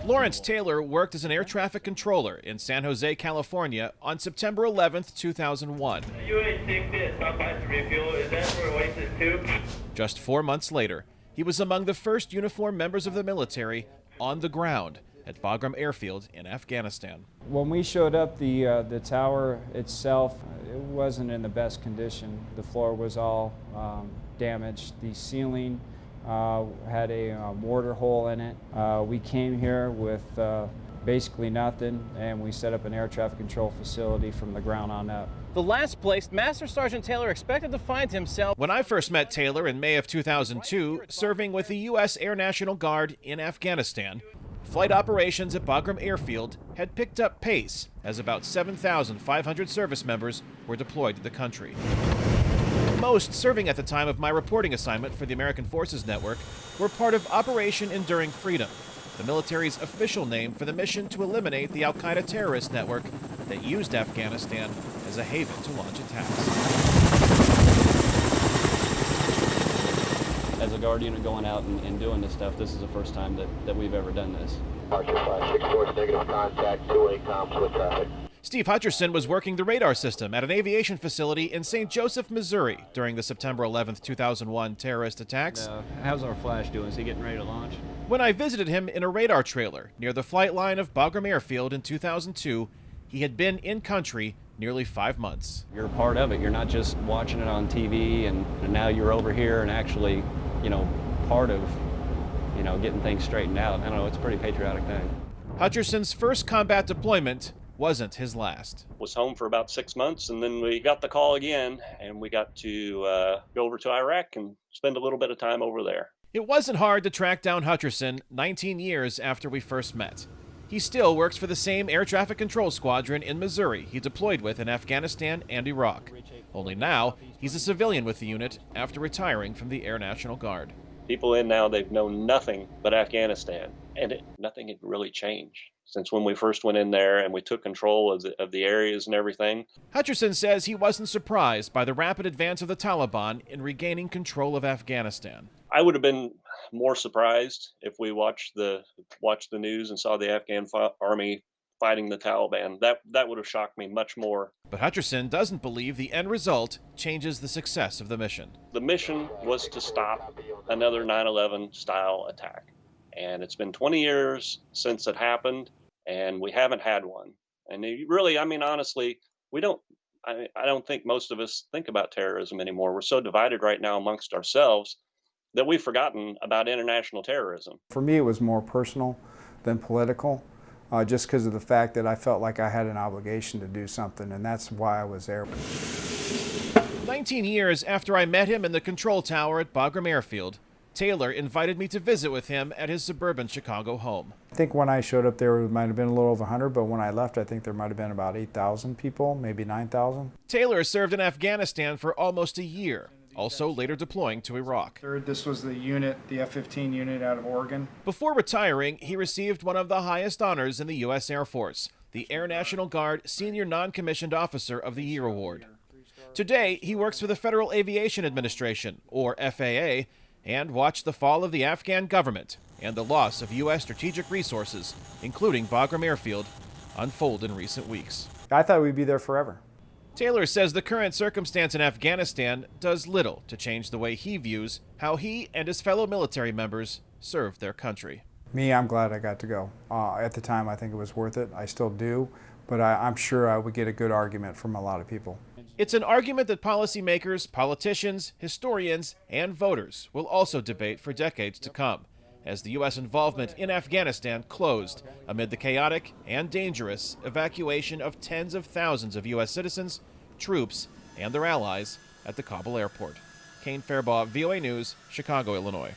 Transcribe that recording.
Lawrence Taylor worked as an air traffic controller in San Jose, California on September 11th, 2001. Just 4 months later, he was among the first uniformed members of the military on the ground at Bagram Airfield in Afghanistan. When we showed up, the tower itself, it wasn't in the best condition. The floor was all damaged. The ceiling had a mortar hole in it. We came here with basically nothing, and we set up an air traffic control facility from the ground on up. The last place Master Sergeant Taylor expected to find himself. When I first met Taylor in May of 2002, serving with the U.S. Air National Guard in Afghanistan, flight operations at Bagram Airfield had picked up pace as about 7,500 service members were deployed to the country. Most serving at the time of my reporting assignment for the American Forces Network were part of Operation Enduring Freedom, the military's official name for the mission to eliminate the al-Qaeda terrorist network that used Afghanistan as a haven to launch attacks. As a Guard unit going out and doing this stuff, this is the first time that we've ever done this. Archer 564 negative contact, 2-8 comms with traffic. Steve Hutcherson was working the radar system at an aviation facility in St. Joseph, Missouri during the September 11th, 2001 terrorist attacks. How's our flash doing? Is he getting ready to launch? When I visited him in a radar trailer near the flight line of Bagram Airfield in 2002, he had been in country nearly 5 months. You're a part of it. You're not just watching it on TV, and now you're over here and actually, part of, getting things straightened out. I don't know, it's a pretty patriotic thing. Hutcherson's first combat deployment wasn't his last. Was home for about 6 months, and then we got the call again, and we got to go over to Iraq and spend a little bit of time over there. It wasn't hard to track down Hutcherson 19 years after we first met. He still works for the same air traffic control squadron in Missouri he deployed with in Afghanistan and Iraq. Only now, he's a civilian with the unit after retiring from the Air National Guard. People in now, they've known nothing but Afghanistan, and nothing had really changed since when we first went in there and we took control of the areas and everything. Hutcherson says he wasn't surprised by the rapid advance of the Taliban in regaining control of Afghanistan. I would have been more surprised if we watched the news and saw the Afghan army fighting the Taliban. That would have shocked me much more. But Hutcherson doesn't believe the end result changes the success of the mission. The mission was to stop another 9/11 style attack. And it's been 20 years since it happened, and we haven't had one. And really, honestly, I don't think most of us think about terrorism anymore. We're so divided right now amongst ourselves that we've forgotten about international terrorism. For me, it was more personal than political, just because of the fact that I felt like I had an obligation to do something, and that's why I was there. 19 years after I met him in the control tower at Bagram Airfield, Taylor invited me to visit with him at his suburban Chicago home. I think when I showed up there, it might have been a little over 100, but when I left, I think there might have been about 8,000 people, maybe 9,000. Taylor served in Afghanistan for almost a year, also later deploying to Iraq. This was the unit, the F-15 unit out of Oregon. Before retiring, he received one of the highest honors in the U.S. Air Force, the Air National Guard Senior Non-Commissioned Officer of the Year Award. Today, he works for the Federal Aviation Administration, or FAA, and watched the fall of the Afghan government and the loss of U.S. strategic resources, including Bagram Airfield, unfold in recent weeks. I thought we'd be there forever. Taylor says the current circumstance in Afghanistan does little to change the way he views how he and his fellow military members serve their country. Me, I'm glad I got to go. At the time, I think it was worth it. I still do, but I'm sure I would get a good argument from a lot of people. It's an argument that policymakers, politicians, historians, and voters will also debate for decades to come, as the U.S. involvement in Afghanistan closed amid the chaotic and dangerous evacuation of tens of thousands of U.S. citizens, troops, and their allies at the Kabul airport. Kane Fairbaugh, VOA News, Chicago, Illinois.